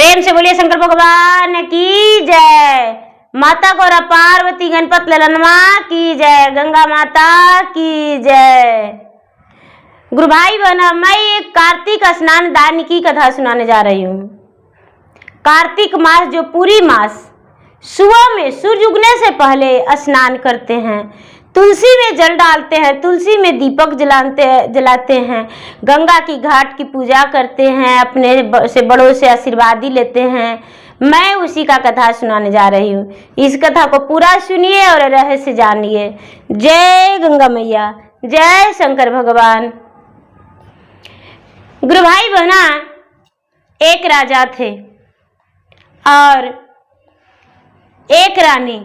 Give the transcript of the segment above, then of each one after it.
प्रेम से बोलिए शंकर भगवान की जय। माता गौरा पार्वती गणपत ललनवा की जय। गंगा माता की जय। गुरु भाई बहना, मैं एक कार्तिक स्नान दान की कथा सुनाने जा रही हूँ। कार्तिक मास जो पूरी मास सुबह में सूर्य उगने से पहले स्नान करते हैं, तुलसी में जल डालते हैं, तुलसी में दीपक जलाते हैं, गंगा की घाट की पूजा करते हैं, अपने से बड़ों से आशीर्वाद लेते हैं। मैं उसी का कथा सुनाने जा रही हूँ। इस कथा को पूरा सुनिए और रहस्य जानिए। जय गंगा मैया, जय शंकर भगवान। गुरु भाई बहना, एक राजा थे और एक रानी।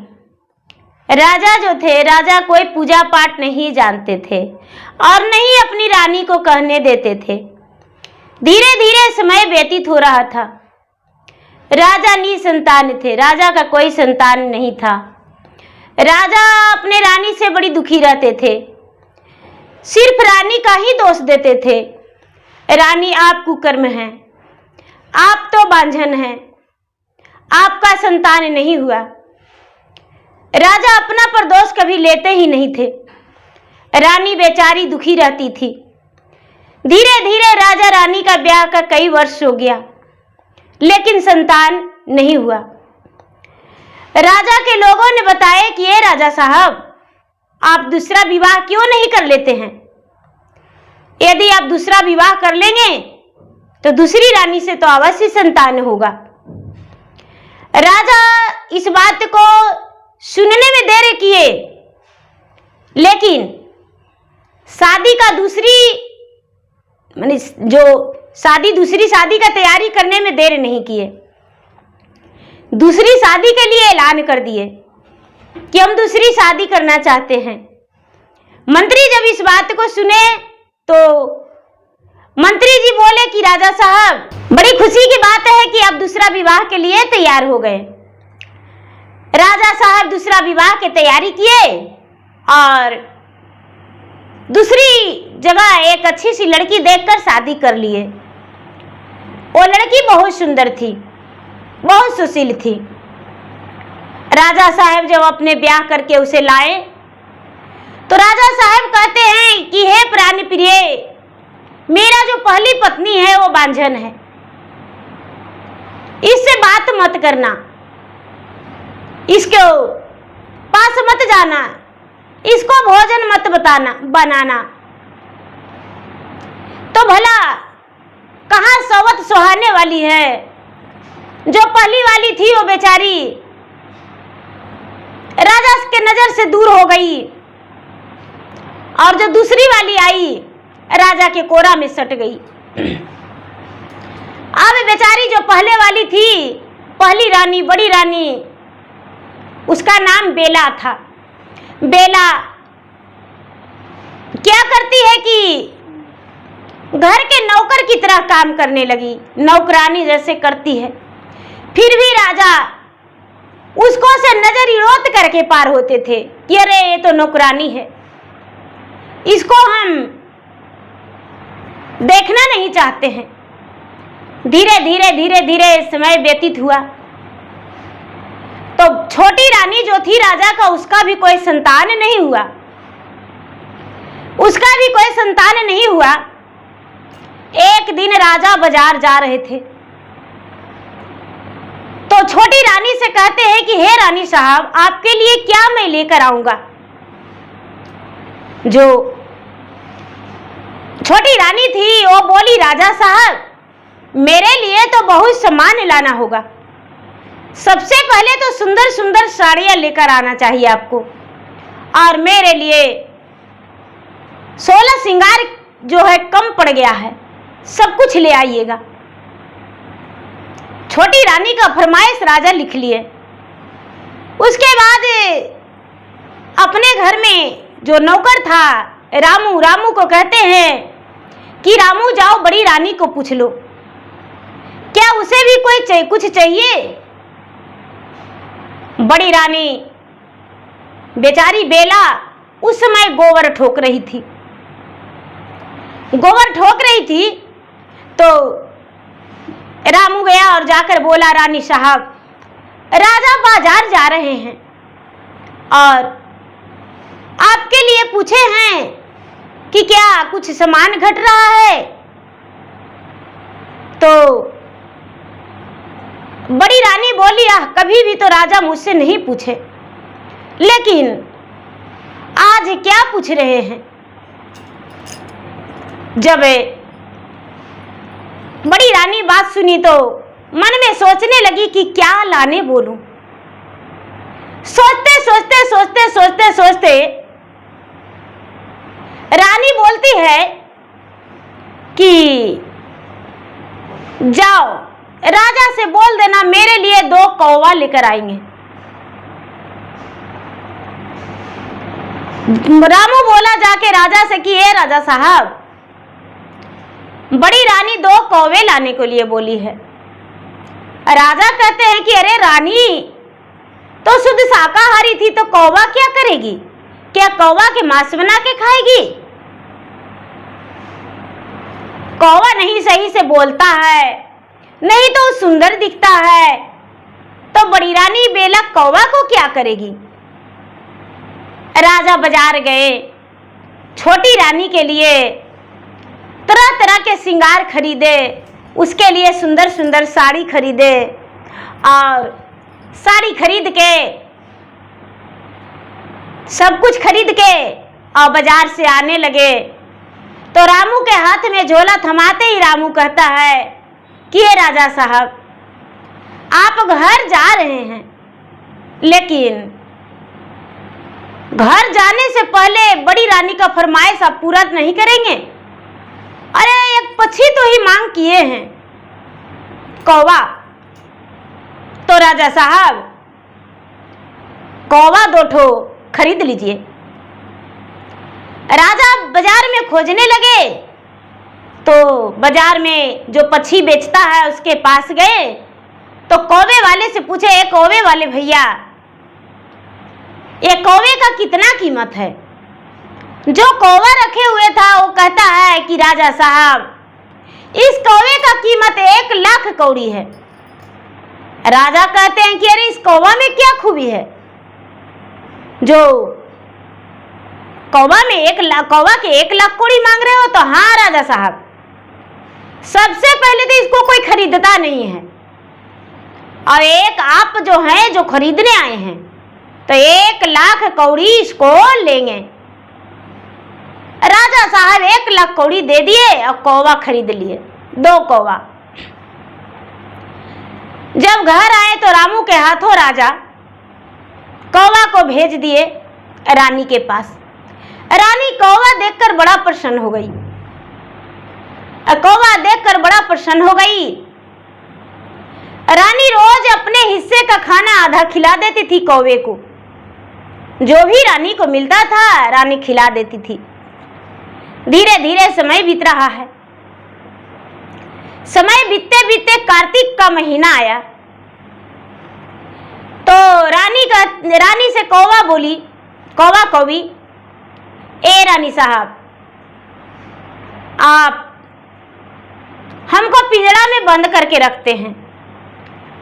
राजा जो थे, राजा कोई पूजा पाठ नहीं जानते थे और नहीं अपनी रानी को कहने देते थे। धीरे धीरे समय व्यतीत हो रहा था। राजा निसंतान थे, राजा का कोई संतान नहीं था। राजा अपने रानी से बड़ी दुखी रहते थे, सिर्फ रानी का ही दोष देते थे। रानी, आप कुकर्म हैं, आप तो बांझन हैं, आपका संतान नहीं हुआ। राजा अपना पर दोष कभी लेते ही नहीं थे। रानी बेचारी दुखी रहती थी। धीरे धीरे राजा रानी का ब्याह का कई वर्ष हो गया, लेकिन संतान नहीं हुआ। राजा के लोगों ने बताया कि ये राजा साहब, आप दूसरा विवाह क्यों नहीं कर लेते हैं? यदि आप दूसरा विवाह कर लेंगे तो दूसरी रानी से तो अवश्य संतान होगा। राजा इस बात को सुनने में देर किए, लेकिन शादी का दूसरी शादी का तैयारी करने में देर नहीं किए। दूसरी शादी के लिए ऐलान कर दिए कि हम दूसरी शादी करना चाहते हैं। मंत्री जब इस बात को सुने तो मंत्री जी बोले कि राजा साहब, बड़ी खुशी की बात है कि आप दूसरा विवाह के लिए तैयार हो गए। राजा साहब दूसरा विवाह की तैयारी किए और दूसरी जगह एक अच्छी सी लड़की देखकर शादी कर लिए। वो लड़की बहुत सुंदर थी, बहुत सुशील थी। राजा साहब जब अपने ब्याह करके उसे लाए तो राजा साहब कहते हैं कि हे प्राण प्रिय, मेरा जो पहली पत्नी है वो बांझन है, इससे बात मत करना, इसको पास मत जाना, इसको भोजन मत बनाना। तो भला कहाँ सौवत सुहाने वाली है? जो पहली वाली थी वो बेचारी राजा के नजर से दूर हो गई और जो दूसरी वाली आई राजा के कोरा में सट गई। अब बेचारी जो पहले वाली थी, पहली रानी, बड़ी रानी, उसका नाम बेला था। बेला क्या करती है कि घर के नौकर की तरह काम करने लगी, नौकरानी जैसे करती है। फिर भी राजा उसको से नजर इरोत करके पार होते थे कि अरे ये तो नौकरानी है, इसको हम देखना नहीं चाहते हैं। धीरे धीरे समय व्यतीत हुआ तो छोटी रानी जो थी राजा का, उसका भी कोई संतान नहीं हुआ। एक दिन राजा बाजार जा रहे थे तो छोटी रानी से कहते हैं कि हे रानी साहब, आपके लिए क्या मैं लेकर आऊंगा? जो छोटी रानी थी वो बोली, राजा साहब, मेरे लिए तो बहुत सामान लाना होगा। सबसे पहले तो सुंदर सुंदर साड़ियां लेकर आना चाहिए आपको, और मेरे लिए 16 श्रृंगार जो है कम पड़ गया है, सब कुछ ले आइएगा। छोटी रानी का फरमाइश राजा लिख लिए। उसके बाद अपने घर में जो नौकर था रामू को कहते हैं कि रामू, जाओ बड़ी रानी को पूछ लो, क्या उसे भी कुछ चाहिए? बड़ी रानी बेचारी बेला उस समय गोबर ठोक रही थी। तो रामू गया और जाकर बोला, रानी साहब, राजा बाजार जा रहे हैं और आपके लिए पूछे हैं कि क्या कुछ सामान घट रहा है। तो बड़ी रानी बोली, कभी भी तो राजा मुझसे नहीं पूछे, लेकिन आज क्या पूछ रहे हैं। जब बड़ी रानी बात सुनी तो मन में सोचने लगी कि क्या लाने बोलूं। सोचते सोचते सोचते सोचते सोचते रानी बोलती है कि जाओ, राजा से बोल देना मेरे लिए 2 कौवा लेकर आएंगे। रामू बोला जाके राजा से कि ये राजा साहब, बड़ी रानी 2 कौवे लाने के लिए बोली है। राजा कहते हैं कि अरे रानी तो शुद्ध शाकाहारी थी, तो कौवा क्या करेगी? क्या कौवा के मांस बना के खाएगी? कौवा नहीं सही से बोलता है, नहीं तो सुंदर दिखता है, तो बड़ी रानी बेला कौवा को क्या करेगी। राजा बाजार गए, छोटी रानी के लिए तरह तरह के श्रृंगार खरीदे, उसके लिए सुंदर सुंदर साड़ी खरीदे और साड़ी खरीद के सब कुछ खरीद के और बाजार से आने लगे। तो रामू के हाथ में झोला थमाते ही रामू कहता है कि ये राजा साहब, आप घर जा रहे हैं, लेकिन घर जाने से पहले बड़ी रानी का फरमाइश आप पूरा नहीं करेंगे? अरे एक पक्षी तो ही मांग किए हैं, कौवा। तो राजा साहब कौवा 2 ठो खरीद लीजिए। राजा बाजार में खोजने लगे तो बाजार में जो पक्षी बेचता है उसके पास गए तो कौवे वाले से पूछे, ए कौवे वाले भैया, ये कौवे का कितना कीमत है? जो कौवा रखे हुए था वो कहता है कि राजा साहब, इस कौवे का कीमत 1 लाख कौड़ी है। राजा कहते हैं कि अरे इस कौवा में क्या खूबी है जो कौवा के 1 लाख कौड़ी मांग रहे हो? तो हाँ राजा साहब, सबसे पहले तो इसको कोई खरीदता नहीं है, और एक आप जो हैं जो खरीदने आए हैं तो 1 लाख कौड़ी इसको लेंगे। राजा साहब 1 लाख कौड़ी दे दिए और कौवा खरीद लिए, 2 कौवा। जब घर आए तो रामू के हाथों राजा कौवा को भेज दिए रानी के पास। रानी कौवा देखकर बड़ा प्रसन्न हो गई। कौवा देखकर बड़ा प्रसन्न हो गई। रानी रोज अपने हिस्से का खाना आधा खिला देती थी कौवे को, जो भी रानी को मिलता था रानी खिला देती थी। धीरे धीरे समय बीत रहा है। समय बीतते बीतते कार्तिक का महीना आया तो रानी से कौवा बोली, कौवा कौवी, ए रानी साहब, आप हमको पिंजरा में बंद करके रखते हैं,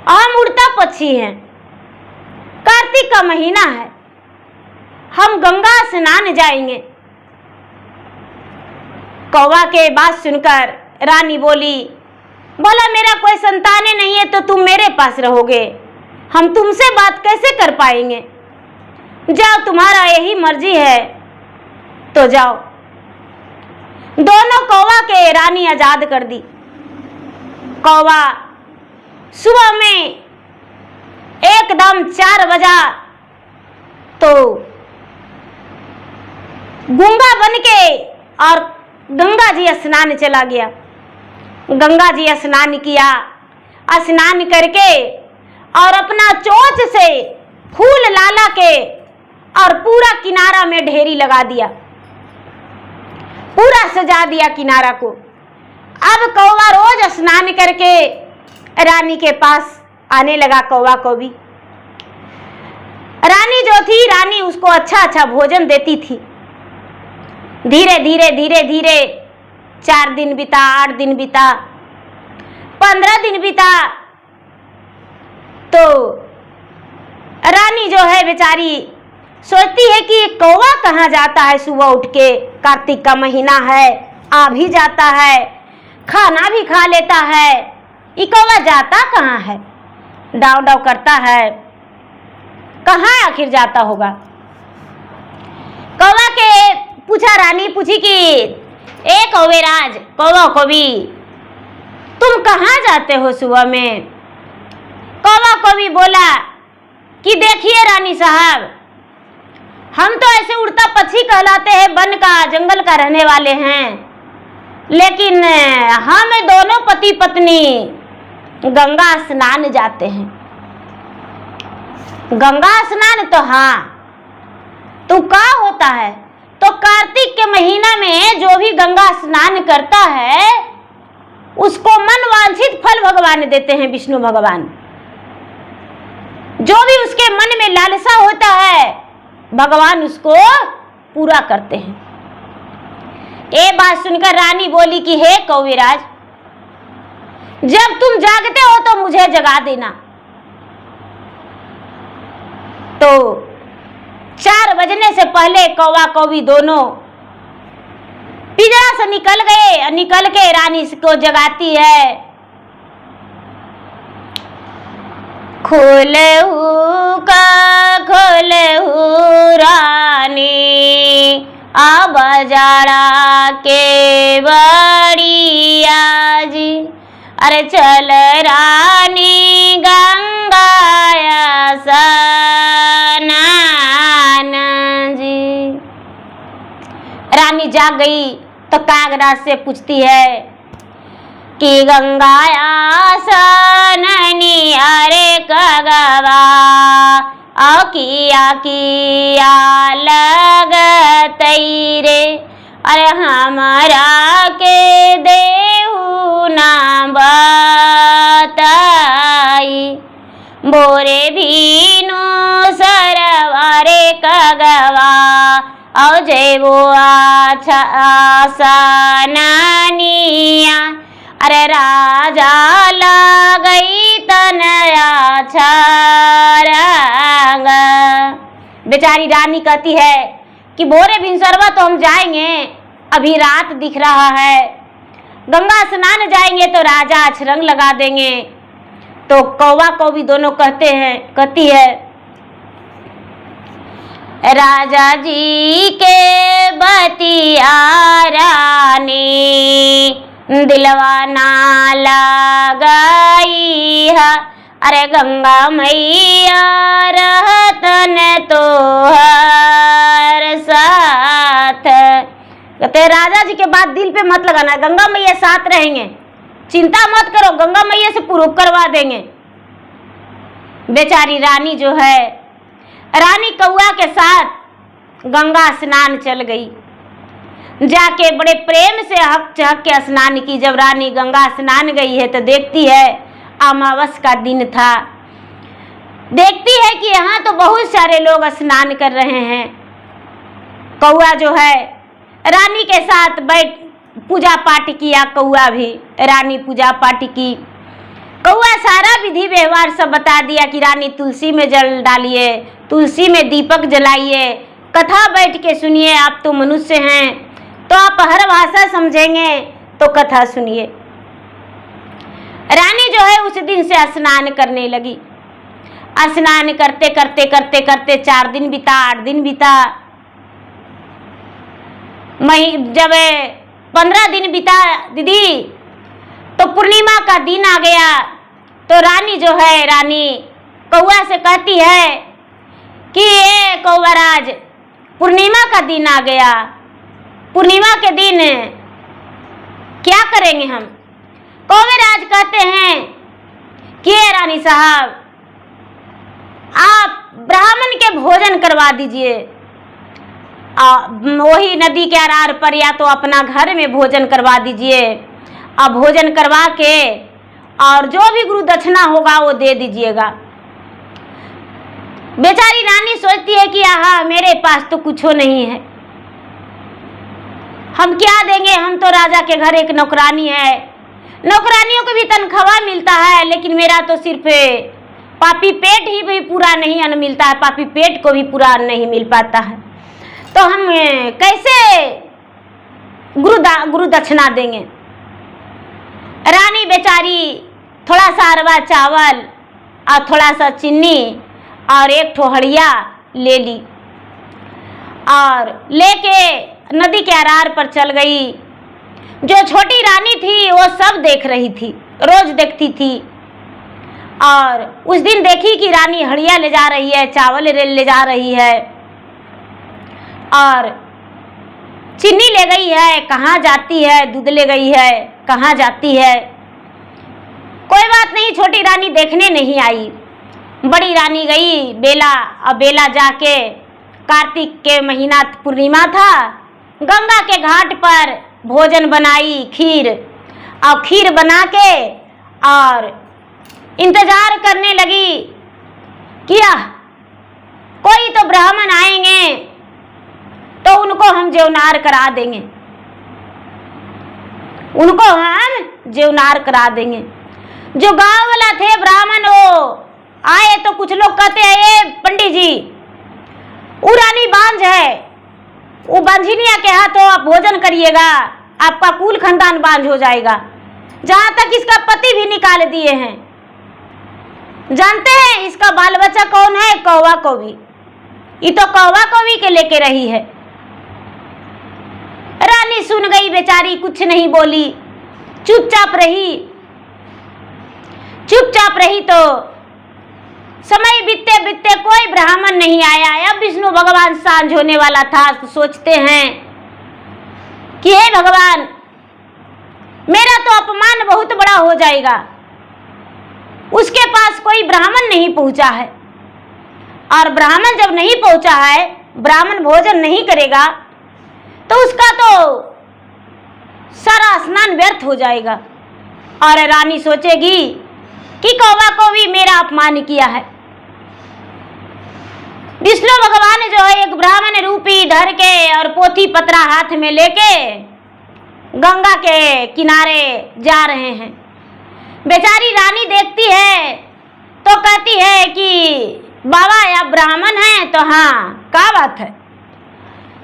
हम उड़ता पक्षी हैं, कार्तिक का महीना है, हम गंगा स्नान जाएंगे। कौवा के बात सुनकर रानी बोली, बोला मेरा कोई संतान नहीं है तो तुम मेरे पास रहोगे, हम तुमसे बात कैसे कर पाएंगे? जाओ, तुम्हारा यही मर्जी है तो जाओ। दोनों कौवा के रानी आजाद कर दी। कौवा सुबह में एकदम 4 बजा तो गूंगा बन के और गंगा जी स्नान चला गया। गंगा जी स्नान किया, स्नान करके और अपना चोंच से फूल लाला के और पूरा किनारा में ढेरी लगा दिया, पूरा सजा दिया किनारा को। अब कौवा रोज स्नान करके रानी के पास आने लगा। कौवा को भी रानी जो थी, रानी उसको अच्छा अच्छा भोजन देती थी। धीरे धीरे धीरे धीरे 4 दिन बीता, 8 दिन बीता, 15 दिन बीता, तो रानी जो है बेचारी सोचती है कि कौवा कहाँ जाता है सुबह उठ के, कार्तिक का महीना है, आ भी जाता है, खाना भी खा लेता है, ये कौवा जाता कहाँ है, डाव डाव करता है, कहाँ आखिर जाता होगा। कौवा के पूछा, रानी पूछी कि ए कौवेराज, कौवा कौवी, तुम कहाँ जाते हो सुबह में। कौवा कौवी बोला कि देखिए रानी साहब, हम तो ऐसे उड़ता पक्षी कहलाते हैं, वन का जंगल का रहने वाले हैं, लेकिन हम दोनों पति पत्नी गंगा स्नान जाते हैं। गंगा स्नान तो हाँ, तो क्या होता है, तो कार्तिक के महीना में जो भी गंगा स्नान करता है उसको मन वांछित फल भगवान देते हैं, विष्णु भगवान। जो भी उसके मन में लालसा होता है भगवान उसको पूरा करते हैं। ये बात सुनकर रानी बोली कि हे कौवेराज, जब तुम जागते हो तो मुझे जगा देना। तो 4 बजने से पहले कौवा कौवी दोनों पिंजरा से निकल गए, निकल के रानी को जगाती है। खोलहू का खोलहू रानी, अब जाड़ा के बड़िया जी, अरे चल रानी गंगाया स्नान जी। रानी जाग गई तो कागराज से पूछती है कि गंगाया स्नानी, अरे कगवा औ किया लगतई रे, अरे हमारा के देहु ना बताई, बोरे भीनु सरवारे कगवा औ जेबो आसनानिया, अरे राजा लगई तनया छरंग। बेचारी रानी कहती है कि बोरे भिनसरवा तो हम जाएंगे, अभी रात दिख रहा है, गंगा स्नान जाएंगे तो राजा अछरंग लगा देंगे। तो कौवा कौवी दोनों कहती है राजा जी के बतिया रानी, दिलवा ना लगाई है, अरे गंगा मैया रहतन तो हर साथ। कहते राजा जी के बात दिल पे मत लगाना, गंगा मैया साथ रहेंगे, चिंता मत करो, गंगा मैया से प्रूफ करवा देंगे। बेचारी रानी जो है, रानी कौआ के साथ गंगा स्नान चल गई, जाके बड़े प्रेम से हक चहक के स्नान की। जब रानी गंगा स्नान गई है तो देखती है अमावस का दिन था, देखती है कि यहाँ तो बहुत सारे लोग स्नान कर रहे हैं। कौआ जो है रानी के साथ बैठ पूजा पाठ किया, कौआ भी रानी पूजा पाठ की। कौआ सारा विधि व्यवहार सब बता दिया कि रानी तुलसी में जल डालिए, तुलसी में दीपक जलाइए, कथा बैठ के सुनिए, आप तो मनुष्य हैं तो आप हर भाषा समझेंगे, तो कथा सुनिए। रानी जो है उस दिन से स्नान करने लगी। स्नान करते करते करते करते 4 दिन बीता, 8 दिन बीता, जब 15 दिन बीता दीदी, तो पूर्णिमा का दिन आ गया। तो रानी जो है, रानी कौआ से कहती है कि ये कौवाराज, पूर्णिमा का दिन आ गया, पूर्णिमा के दिन क्या करेंगे हम। कौवेराज कहते हैं कि रानी साहब, आप ब्राह्मण के भोजन करवा दीजिए, वही नदी के आर पर, या तो अपना घर में भोजन करवा दीजिए, और भोजन करवा के और जो भी गुरु दक्षिणा होगा वो दे दीजिएगा। बेचारी रानी सोचती है कि आहा, मेरे पास तो कुछ नहीं है, हम क्या देंगे, हम तो राजा के घर एक नौकरानी है, नौकरानियों को भी तनख्वाह मिलता है, लेकिन मेरा तो सिर्फ पापी पेट ही भी पूरा नहीं अन्न मिलता है, पापी पेट को भी पूरा अन्न नहीं मिल पाता है, तो हम कैसे गुरु दक्षिणा देंगे। रानी बेचारी थोड़ा सा अरवा चावल और थोड़ा सा चीनी और एक ठोहड़िया ले ली और लेके नदी के अरार पर चल गई। जो छोटी रानी थी वो सब देख रही थी, रोज देखती थी, और उस दिन देखी कि रानी हड़िया ले जा रही है, चावल ले जा रही है और चीनी ले गई है, कहाँ जाती है, दूध ले गई है, कहाँ जाती है। कोई बात नहीं, छोटी रानी देखने नहीं आई। बड़ी रानी गई बेला, और बेला जाके कार्तिक के महीना पूर्णिमा था, गंगा के घाट पर भोजन बनाई, खीर, और खीर बना के और इंतजार करने लगी कि कोई तो ब्राह्मण आएंगे तो उनको हम जेवनार करा देंगे, उनको हम जेवनार करा देंगे। जो गांव वाला थे ब्राह्मण वो आए तो कुछ लोग कहते हैं ये पंडित जी वो रानी बांझ है, वो बांझिनिया के हाथों आप भोजन करिएगा, आपका कुल खानदान बांझ हो जाएगा। जहां तक इसका पति भी निकाल दिए हैं। जानते हैं इसका बाल बच्चा कौन है? कौवा कौवी। ये तो कौवा कौवी के लेके रही है। रानी सुन गई बेचारी, कुछ नहीं बोली, चुपचाप रही। चुपचाप रही तो समय बीतते बीतते कोई ब्राह्मण नहीं आया। अब विष्णु भगवान सांझ होने वाला था, तो सोचते हैं कि हे भगवान, मेरा तो अपमान बहुत बड़ा हो जाएगा। उसके पास कोई ब्राह्मण नहीं पहुंचा है, और ब्राह्मण जब नहीं पहुंचा है, ब्राह्मण भोजन नहीं करेगा तो उसका तो सारा स्नान व्यर्थ हो जाएगा। और रानी सोचेगी कि कौवा को भी मेरा अपमान किया है। विष्णु भगवान जो है एक ब्राह्मण रूपी धर के और पोथी पत्रा हाथ में लेके गंगा के किनारे जा रहे हैं। बेचारी रानी देखती है तो कहती है कि बाबा आप ब्राह्मण हैं? तो हाँ, क्या बात है?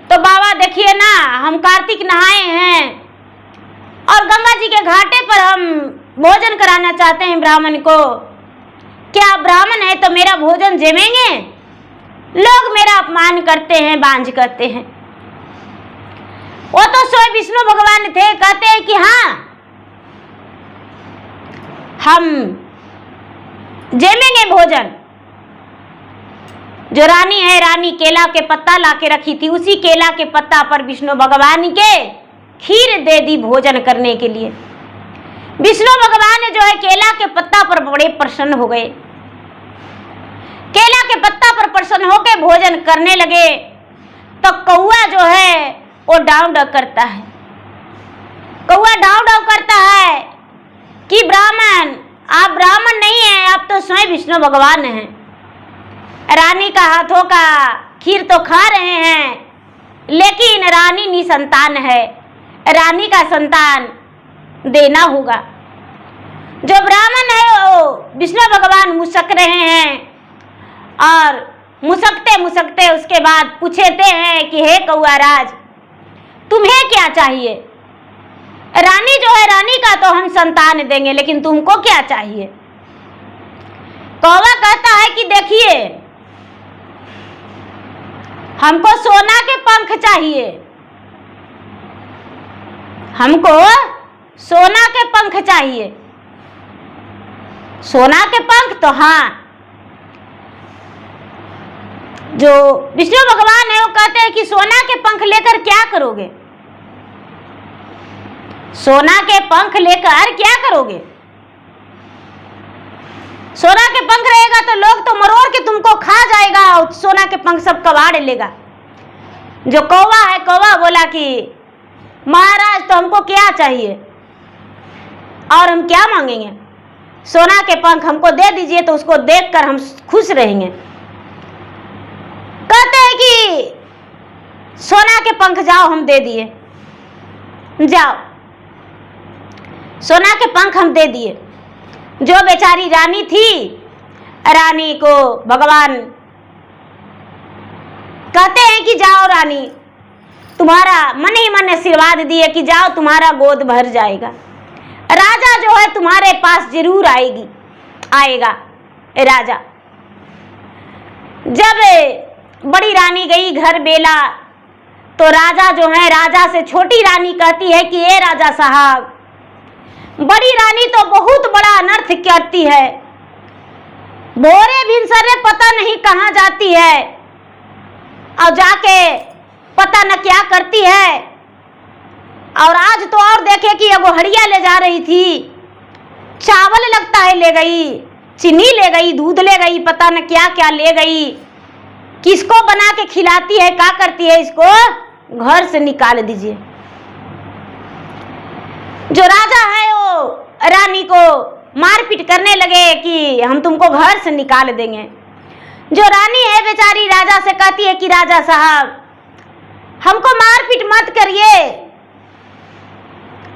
तो बाबा देखिए ना, हम कार्तिक नहाए हैं और गंगा जी के घाटे पर हम भोजन कराना चाहते हैं ब्राह्मण को। क्या आप ब्राह्मण है तो मेरा भोजन जमेंगे? लोग मेरा अपमान करते हैं, बांझ करते हैं। वो तो स्वयं विष्णु भगवान थे, कहते हैं कि हाँ हम जमेंगे भोजन। जो रानी है, रानी केला के पत्ता लाके रखी थी, उसी केला के पत्ता पर विष्णु भगवान के खीर दे दी भोजन करने के लिए। विष्णु भगवान जो है केला के पत्ता पर बड़े प्रसन्न हो गए। केला के पत्ता पर प्रसन्न होकर भोजन करने लगे तो कौआ जो है वो डाव डाव करता है। कौआ डाव डाव करता है कि ब्राह्मण, आप ब्राह्मण नहीं हैं, आप तो स्वयं विष्णु भगवान हैं। रानी का हाथों का खीर तो खा रहे हैं, लेकिन रानी निसंतान है, रानी का संतान देना होगा। जो ब्राह्मण है वो विष्णु भगवान मुस्क रहे हैं और मुस्कते मुस्कते उसके बाद पूछते हैं कि हे कौआ राज, तुम्हें क्या चाहिए? रानी जो है, रानी का तो हम संतान देंगे, लेकिन तुमको क्या चाहिए? कौवा कहता है कि देखिए, हमको सोना के पंख चाहिए, हमको सोना के पंख चाहिए। सोना के पंख? तो हाँ, जो विष्णु भगवान है वो कहते हैं कि सोना के पंख लेकर क्या करोगे? सोना के पंख लेकर क्या करोगे? सोना के पंख रहेगा तो लोग तो मरोड़ के तुमको खा जाएगा, और सोना के पंख सब कबाड़ लेगा। जो कौवा है, कौवा बोला कि महाराज तो हमको क्या चाहिए और हम क्या मांगेंगे? सोना के पंख हमको दे दीजिए तो उसको देखकर हम खुश रहेंगे। कहते हैं कि सोना के पंख जाओ, हम दे दिए, जाओ, सोना के पंख हम दे दिए। जो बेचारी रानी थी रानी को भगवान कहते हैं कि जाओ रानी, तुम्हारा मन ही मन आशीर्वाद दिए कि जाओ, तुम्हारा गोद भर जाएगा, राजा जो है तुम्हारे पास जरूर आएगा। राजा जब बड़ी रानी गई घर बेला, तो राजा जो है, राजा से छोटी रानी कहती है कि ये राजा साहब, बड़ी रानी तो बहुत बड़ा अनर्थ करती है, भोरे भिनसरे पता नहीं कहाँ जाती है और जाके पता न क्या करती है। और आज तो और देखे कि एगो हड़िया ले जा रही थी, चावल लगता है ले गई, चीनी ले गई, दूध ले गई, पता न क्या क्या ले गई, किसको बना के खिलाती है, क्या करती है, इसको घर से निकाल दीजिए। जो राजा है वो रानी को मारपीट करने लगे कि हम तुमको घर से निकाल देंगे। जो रानी है बेचारी राजा से कहती है कि राजा साहब, हमको मारपीट मत करिए,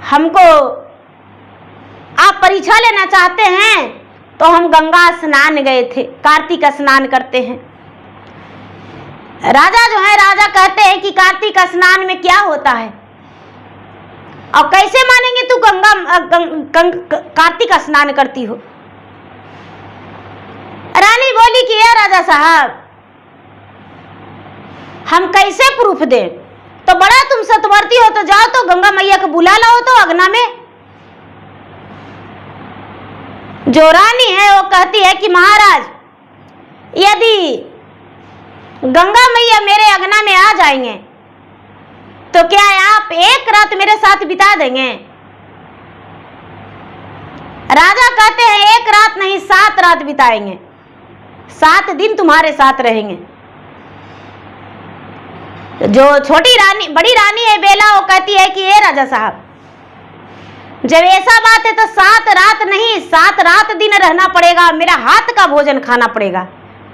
हमको आप परीक्षा लेना चाहते हैं तो हम गंगा स्नान गए थे, कार्तिक स्नान करते हैं। राजा जो है, राजा कहते हैं कि कार्तिक स्नान में क्या होता है और कैसे मानेंगे तू कार्तिक स्नान करती हो। रानी बोली कि ये राजा साहब, हम कैसे प्रूफ दें, तो बड़ा तुम सतवर्ती हो, तो जाओ तो गंगा मैया को बुला लाओ तो अगना में। जो रानी है वो कहती है कि महाराज, यदि गंगा मैया मेरे अगना में आ जाएंगे तो क्या आप एक रात मेरे साथ बिता देंगे। राजा कहते हैं एक रात नहीं 7 रात बिताएंगे, 7 दिन तुम्हारे साथ रहेंगे। जो छोटी रानी, बड़ी रानी है बेला, वो कहती है कि ये राजा साहब, जब ऐसा बात है तो 7 रात नहीं 7 रात दिन रहना पड़ेगा, मेरा हाथ का भोजन खाना पड़ेगा,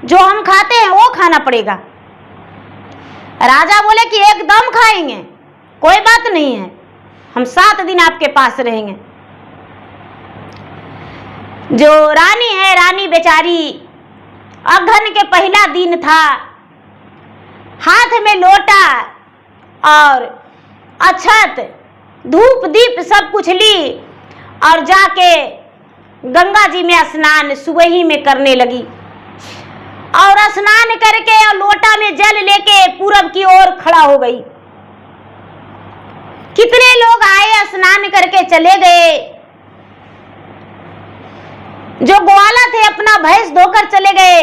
जो हम खाते हैं वो खाना पड़ेगा। राजा बोले कि एकदम खाएंगे, कोई बात नहीं है, हम 7 दिन आपके पास रहेंगे। जो रानी है, रानी बेचारी, अगहन के पहला दिन था, हाथ में लोटा और अक्षत धूप दीप सब कुछ ली और जाके गंगा जी में स्नान सुबह ही में करने लगी। और स्नान करके और लोटा में जल लेके पूरब की ओर खड़ा हो गई। कितने लोग आए, स्नान करके चले गए। जो ग्वाला थे अपना भैंस धोकर चले गए,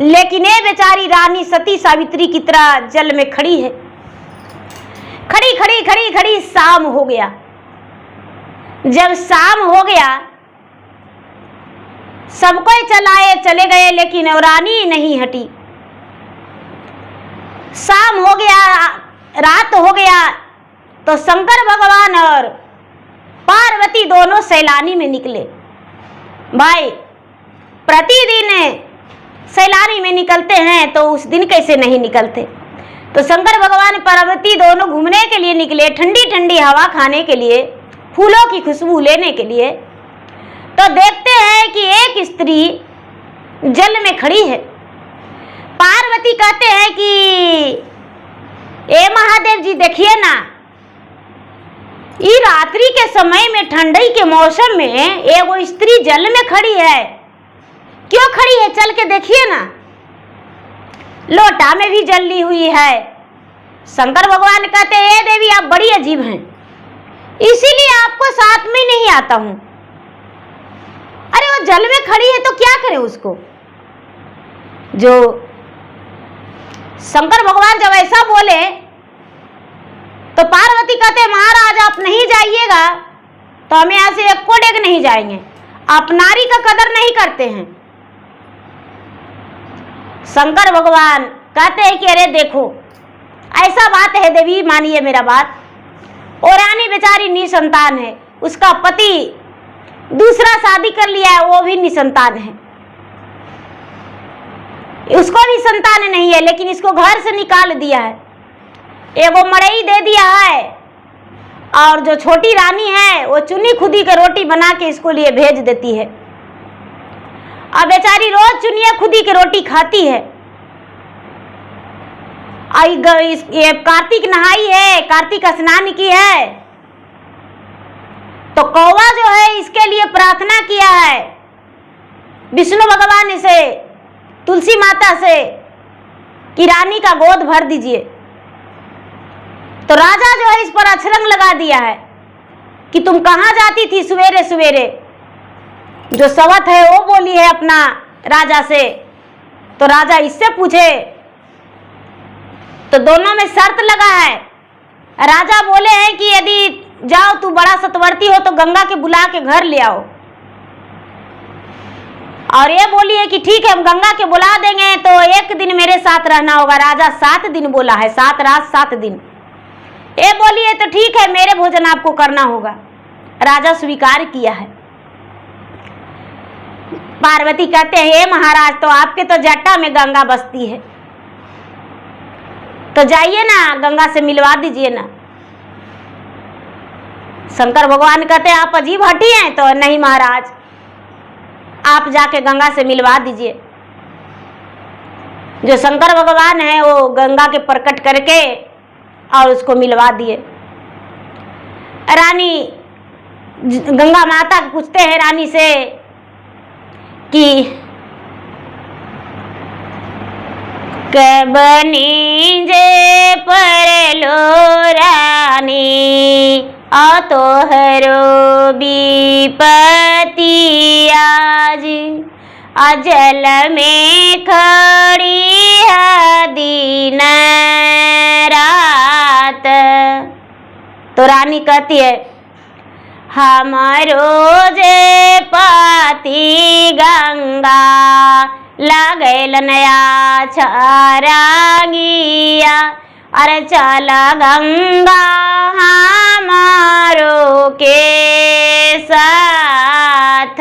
लेकिन ये बेचारी रानी सती सावित्री की तरह जल में खड़ी है। खड़ी खड़ी खड़ी खड़ी शाम हो गया। जब शाम हो गया, सबको चलाए चले गए, लेकिन रानी नहीं हटी। शाम हो गया, रात हो गया, तो शंकर भगवान और पार्वती दोनों सैलानी में निकले। भाई, प्रतिदिन सैलानी में निकलते हैं तो उस दिन कैसे नहीं निकलते। तो शंकर भगवान पार्वती दोनों घूमने के लिए निकले, ठंडी ठंडी हवा खाने के लिए, फूलों की खुशबू लेने के लिए। तो देखते हैं कि एक स्त्री जल में खड़ी है। पार्वती कहते हैं कि ए महादेव जी, देखिए ना, ये रात्रि के समय में, ठंडी के मौसम में एगो स्त्री जल में खड़ी है, क्यों खड़ी है, चल के देखिए ना। लोटा में भी जल ली हुई है। शंकर भगवान कहते हैं, ए देवी, आप बड़ी अजीब हैं, इसीलिए आपको साथ में नहीं आता हूं। अरे वो जल में खड़ी है तो क्या करें उसको। जो शंकर भगवान जब ऐसा बोले तो पार्वती कहते, महाराज आप नहीं जाइएगा तो हम यहां से एक डेग नहीं जाएंगे, आप नारी का कदर नहीं करते हैं। शंकर भगवान कहते हैं कि अरे देखो, ऐसा बात है देवी, मानिए मेरा बात। और रानी बेचारी निसंतान है, उसका पति दूसरा शादी कर लिया है, वो भी निसंतान है, उसको भी संतान नहीं है, लेकिन इसको घर से निकाल दिया है, एगो मड़ई दे दिया है। और जो छोटी रानी है वो चुनी खुदी के रोटी बना के इसको लिए भेज देती है। अब बेचारी रोज चुनिया खुदी की रोटी खाती है। ये कार्तिक नहाई है, कार्तिक स्नान की है, तो कौवा जो है इसके लिए प्रार्थना किया है विष्णु भगवान से, तुलसी माता से कि रानी का गोद भर दीजिए। तो राजा जो है इस पर अछरंग लगा दिया है कि तुम कहाँ जाती थी सवेरे सवेरे। जो सवत है वो बोली है अपना राजा से, तो राजा इससे पूछे, तो दोनों में शर्त लगा है। राजा बोले हैं कि यदि जाओ तू बड़ा सतवर्ती हो तो गंगा के बुला के घर ले आओ, और ये बोली है कि ठीक है हम गंगा के बुला देंगे, तो एक दिन मेरे साथ रहना होगा। राजा 7 दिन बोला है, 7 रात 7 दिन। ये बोली है तो ठीक है मेरे भोजन आपको करना होगा। राजा स्वीकार किया है। पार्वती कहते हैं हे महाराज, तो आपके तो जट्टा में गंगा बसती है, तो जाइए ना गंगा से मिलवा दीजिए ना। शंकर भगवान कहते हैं आप अजीब हटी हैं। तो नहीं महाराज, आप जाके गंगा से मिलवा दीजिए। जो शंकर भगवान है वो गंगा के प्रकट करके और उसको मिलवा दिए। रानी गंगा माता पूछते हैं रानी से कि कबनी जे परलो रानी आ तोहरो विपति आज, अजल में खड़ी है दिन रात। तो रानी कहती है हमारो जे पति गंगा लगल नया छारागिया, अरे चल गंगा हमारो के साथ।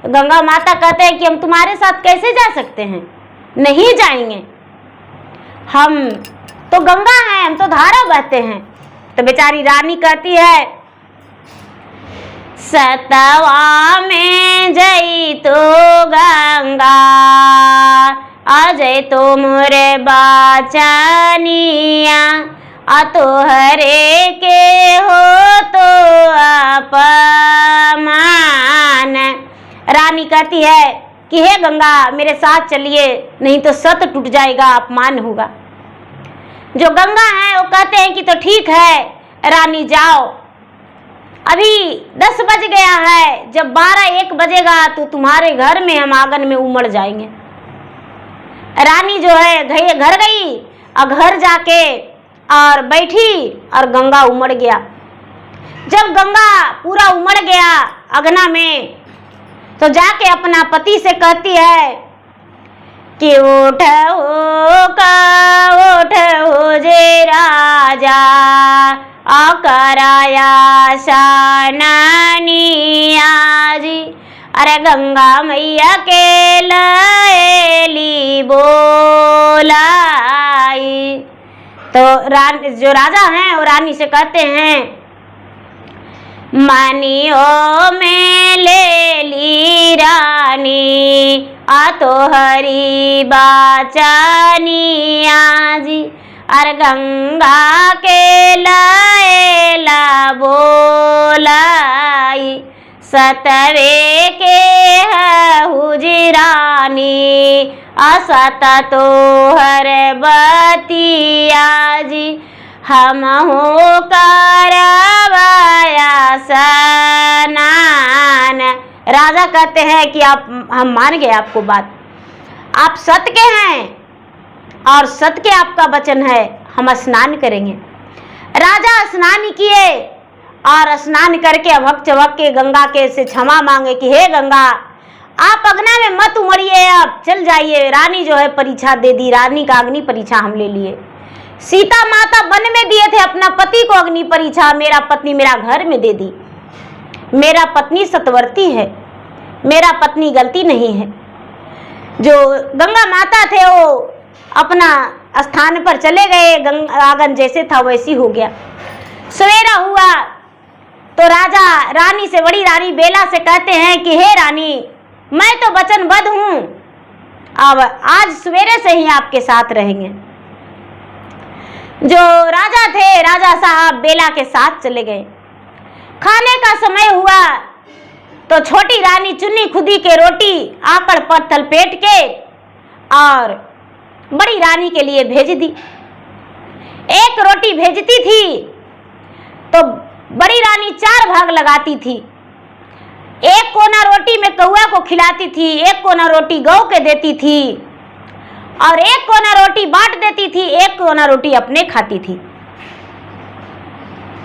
गंगा माता कहते हैं कि हम तुम्हारे साथ कैसे जा सकते हैं, नहीं जाएंगे, हम तो गंगा हैं, हम तो धारा बहते हैं। तो बेचारी रानी कहती है सतवा में जई तो गंगा, अजय तो मोरे बाचनिया, तोहरे के हो तो अपमान। रानी कहती है कि हे गंगा मेरे साथ चलिए, नहीं तो सत टूट जाएगा, अपमान होगा। जो गंगा है वो कहते हैं कि तो ठीक है रानी जाओ, अभी 10 बज गया है, जब 12-1 बजेगा तो तुम्हारे घर में हम आंगन में उमड़ जाएंगे। रानी जो है घर गई और घर जाके और बैठी और गंगा उमड़ गया। जब गंगा पूरा उमड़ गया अगना में, तो जाके अपना पति से कहती है कि उठो जे राजा कराया शाननिया जी, अरे गंगा मैया के लैली बोलाई। तो जो राजा हैं वो रानी से कहते हैं मानियो में ले ली रानी, तो हरी बाचनिया जी, अरे गंगा के लैला बोलाई, सतवे के हुजरानी, असत तो हर बतिया जी, हम हो करवाया स्नान। राजा कहते हैं कि हम मान गए आपको बात, आप सत्य के हैं और सत्य के आपका वचन है, हम स्नान करेंगे। राजा स्नान किए और स्नान करके अभक चबक के गंगा के से क्षमा मांगे कि हे गंगा आप अग्नि में मत उमड़िए, आप चल जाइए। रानी जो है परीक्षा दे दी, रानी का अग्नि परीक्षा हम ले लिए। सीता माता वन में दिए थे अपना पति को अग्नि परीक्षा, मेरा पत्नी मेरा घर में दे दी। मेरा पत्नी सतवर्ती है, मेरा पत्नी गलती नहीं है। जो गंगा माता थे वो अपना स्थान पर चले गए, आंगन जैसे था वैसी हो गया। सवेरा हुआ तो राजा रानी से, बड़ी रानी बेला से कहते हैं कि हे रानी मैं तो वचनबद्ध हूं, अब आज सवेरे से ही आपके साथ रहेंगे। जो राजा थे, राजा साहब बेला के साथ चले गए। खाने का समय हुआ तो छोटी रानी चुन्नी खुदी के रोटी आकड़ पर तलपेट के और बड़ी रानी के लिए भेज दी। एक रोटी भेजती थी तो बड़ी रानी 4 भाग लगाती थी। एक कोना रोटी में कौआ को खिलाती थी, एक कोना रोटी गौ के देती थी और एक कोना रोटी बांट देती थी, एक कोना रोटी अपने खाती थी।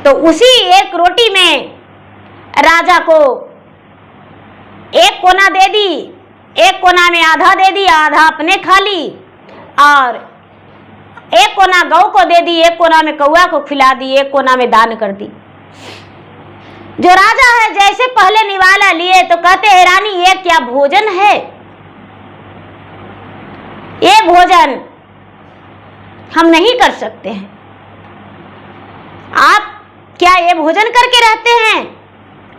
तो उसी एक रोटी में राजा को एक कोना दे दी, एक कोना में आधा दे दी, आधा अपने खा ली और एक कोना गौ को दे दी, एक कोना में कौआ को खिला दी, एक कोना में दान कर दी। जो राजा है जैसे पहले निवाला लिए तो कहते हैं रानी ये क्या भोजन है, ये भोजन हम नहीं कर सकते हैं, आप क्या ये भोजन करके रहते हैं?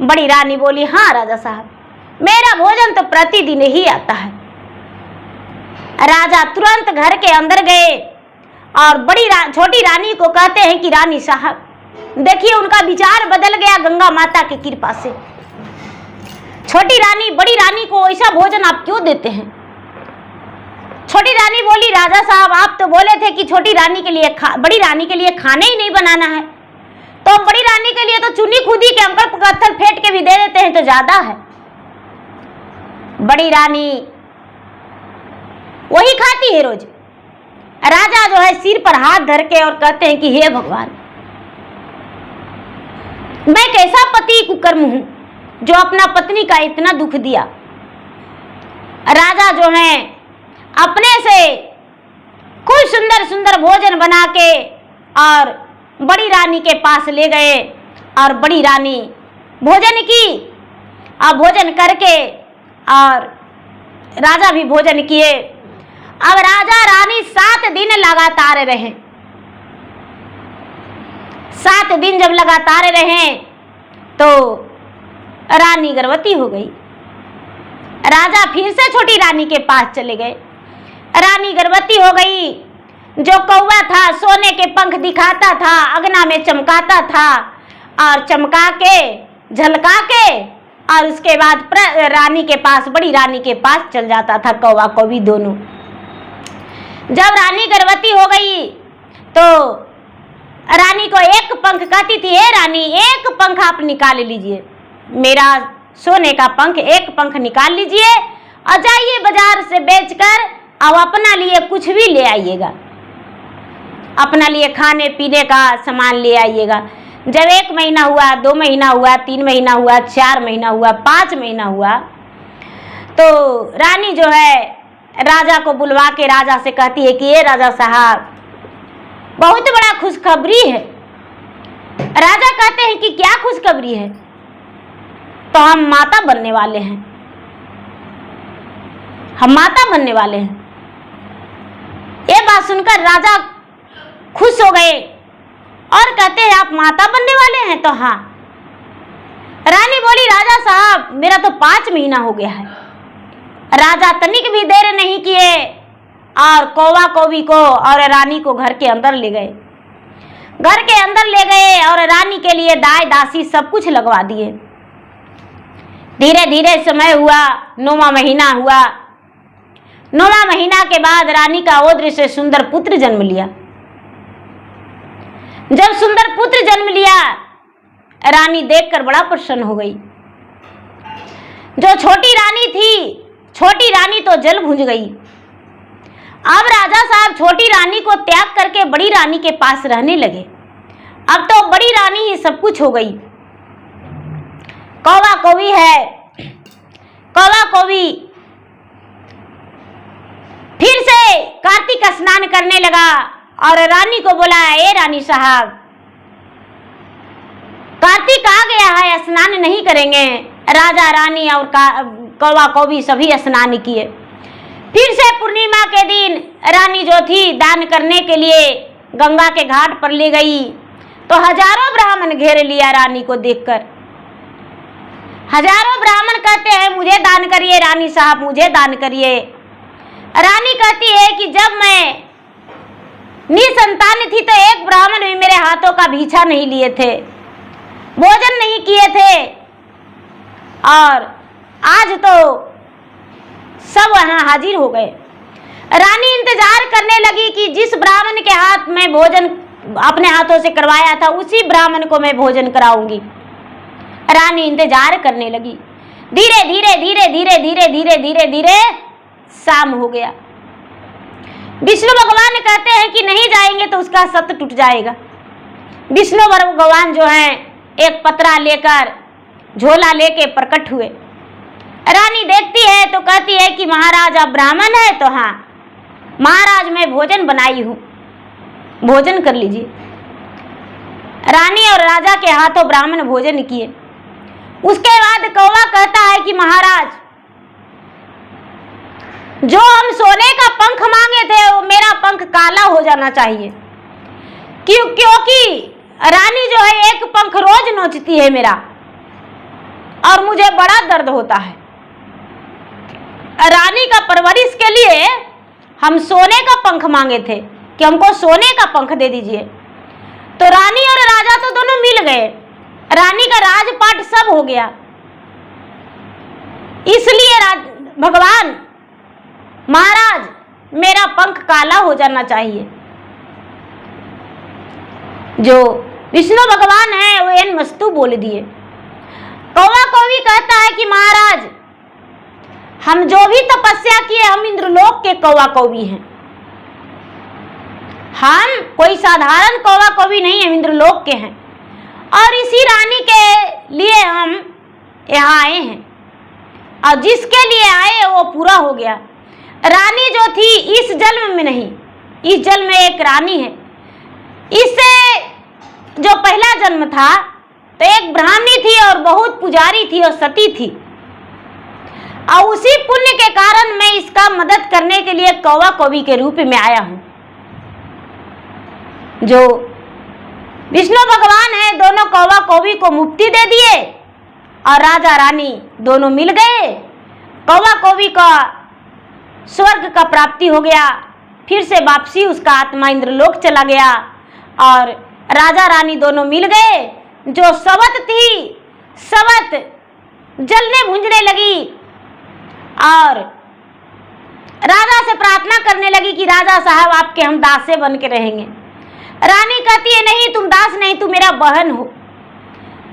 बड़ी रानी बोली हाँ राजा साहब, मेरा भोजन तो प्रतिदिन ही आता है। राजा तुरंत घर के अंदर गए और छोटी रानी को कहते हैं कि रानी साहब देखिए, उनका विचार बदल गया गंगा माता की कृपा से। छोटी रानी बड़ी रानी को ऐसा भोजन आप क्यों देते हैं? छोटी रानी बोली राजा साहब आप तो बोले थे कि छोटी रानी के लिए बड़ी रानी के लिए खाने ही नहीं बनाना है, तो बड़ी रानी के लिए तो चुन्नी खुदी के अंकड़ पत्थर फेंट के भी दे देते हैं तो ज्यादा है। बड़ी रानी वही खाती है रोज। राजा जो है सिर पर हाथ धर के और कहते हैं कि हे भगवान, मैं कैसा पति कुकर्म हूं जो अपना पत्नी का इतना दुख दिया। राजा जो है अपने से कोई सुंदर सुंदर भोजन बना के और बड़ी रानी के पास ले गए और बड़ी रानी भोजन की और भोजन करके और राजा भी भोजन किए। अब राजा रानी 7 दिन लगातार रहे। 7 दिन जब लगातार रहे तो रानी गर्भवती हो गई। राजा फिर से छोटी रानी के पास चले गए। रानी गर्भवती हो गई। जो कौवा था सोने के पंख दिखाता था, अगना में चमकाता था और चमका के झलका के और उसके बाद रानी के पास, बड़ी रानी के पास चल जाता था कौवा कौवी दोनों। जब रानी गर्भवती हो गई तो रानी को एक पंख कहती थी, हे रानी एक पंख आप निकाल लीजिए, मेरा सोने का पंख एक पंख निकाल लीजिए और जाइए बाजार से बेचकर अब अपना लिए कुछ भी ले आइएगा, अपना लिए खाने पीने का सामान ले आइएगा। जब 1 महीना हुआ, 2 महीना हुआ, 3 महीना हुआ, 4 महीना हुआ, 5 महीना हुआ तो रानी जो है राजा को बुलवा के राजा से कहती है कि ये राजा साहब बहुत बड़ा खुशखबरी है। राजा कहते हैं कि क्या खुशखबरी है? तो हम माता बनने वाले हैं, हम माता बनने वाले हैं। ये बात सुनकर राजा खुश हो गए और कहते हैं आप माता बनने वाले हैं? तो हाँ। रानी बोली राजा साहब मेरा तो 5 महीना हो गया है। राजा तनिक भी देर नहीं किए और कौवा कौवी को और रानी को घर के अंदर ले गए। घर के अंदर ले गए और रानी के लिए दाई दासी सब कुछ लगवा दिए। धीरे धीरे समय हुआ, 9वां महीना हुआ। 9वां महीना के बाद रानी का ओद्र से सुंदर पुत्र जन्म लिया। जब सुंदर पुत्र जन्म लिया रानी देखकर बड़ा प्रसन्न हो गई। जो छोटी रानी थी, छोटी रानी तो जल भूंज गई। अब राजा साहब छोटी रानी को त्याग करके बड़ी रानी के पास रहने लगे। अब तो बड़ी रानी ही सब कुछ हो गई। कौवा कौवी है, कौवा कौवी फिर से कार्तिक स्नान करने लगा और रानी को बोला, ए रानी साहब कार्तिक आ गया है, स्नान नहीं करेंगे? राजा रानी और कौवा कौवी सभी स्नान किए। फिर से पूर्णिमा के दिन रानी जो थी दान करने के लिए गंगा के घाट पर ले गई तो हजारों ब्राह्मण घेर लिया रानी को देखकर। हजारों ब्राह्मण कहते हैं मुझे दान करिए रानी साहब, मुझे दान करिए। रानी कहती है कि जब मैं निसंतान थी तो एक ब्राह्मण भी मेरे हाथों का भीछा नहीं लिए थे, भोजन नहीं किए थे, और आज तो सब वहां हाजिर हो गए। रानी इंतजार करने लगी कि जिस ब्राह्मण के हाथ में भोजन अपने हाथों से करवाया था उसी ब्राह्मण को मैं भोजन कराऊंगी। रानी इंतजार करने लगी। धीरे धीरे धीरे धीरे धीरे धीरे धीरे धीरे शाम हो गया। विष्णु भगवान कहते हैं कि नहीं जाएंगे तो उसका सत टूट जाएगा। विष्णु भगवान जो हैं एक पतरा लेकर झोला लेके प्रकट हुए। रानी देखती है तो कहती है कि महाराज आप ब्राह्मण है? तो हाँ महाराज मैं भोजन बनाई हूं, भोजन कर लीजिए। रानी और राजा के हाथों ब्राह्मण भोजन किए। उसके बाद कौवा कहता है कि महाराज जो हम सोने का पंख मांगे थे वो मेरा पंख काला हो जाना चाहिए, क्योंकि रानी जो है एक पंख रोज नोचती है मेरा और मुझे बड़ा दर्द होता है। रानी का परवरिश के लिए हम सोने का पंख मांगे थे कि हमको सोने का पंख दे दीजिए। तो रानी और राजा तो दोनों मिल गए, रानी का राजपाट सब हो गया। इसलिए भगवान महाराज मेरा पंख काला हो जाना चाहिए। जो विष्णु भगवान है वो एन मस्तु बोल दिए। कौवा कौवी कहता है कि महाराज हम जो भी तपस्या किए हम इंद्रलोक के कौवा कौवी हैं, हम कोई साधारण कौवा कौवी नहीं है, इंद्रलोक के हैं और इसी रानी के लिए हम यहाँ आए हैं और जिसके लिए आए वो पूरा हो गया। रानी जो थी इस जन्म में नहीं, इस जन्म में एक रानी है। इससे जो पहला जन्म था तो एक ब्राह्मणी थी और बहुत पुजारी थी और सती थी, और उसी पुण्य के कारण मैं इसका मदद करने के लिए कौवा कौवी के रूप में आया हूं। जो विष्णु भगवान है दोनों कौवा कौवी को मुक्ति दे दिए और राजा रानी दोनों मिल गए। कौवा कौवी का स्वर्ग का प्राप्ति हो गया, फिर से वापसी उसका आत्मा इंद्रलोक चला गया और राजा रानी दोनों मिल गए। जो सवत थी सवत जलने भुंजने लगी और राजा से प्रार्थना करने लगी कि राजा साहब आपके हम दासे बन के रहेंगे। रानी कहती है नहीं तुम दास नहीं, तुम मेरा बहन हो।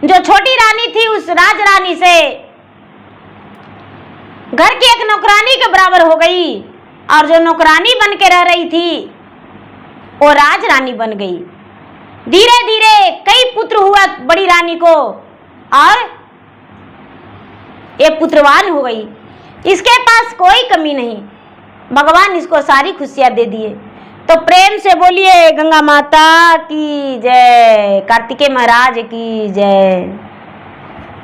जो छोटी रानी थी उस राज रानी से घर की एक नौकरानी के बराबर हो गई और जो नौकरानी बन के रह रही थी वो राज रानी बन गई। धीरे धीरे कई पुत्र हुआ बड़ी रानी को और एक पुत्रवान हो गई। इसके पास कोई कमी नहीं, भगवान इसको सारी खुशियां दे दिए। तो प्रेम से बोलिए गंगा माता की जय, कार्तिकेय महाराज की जय।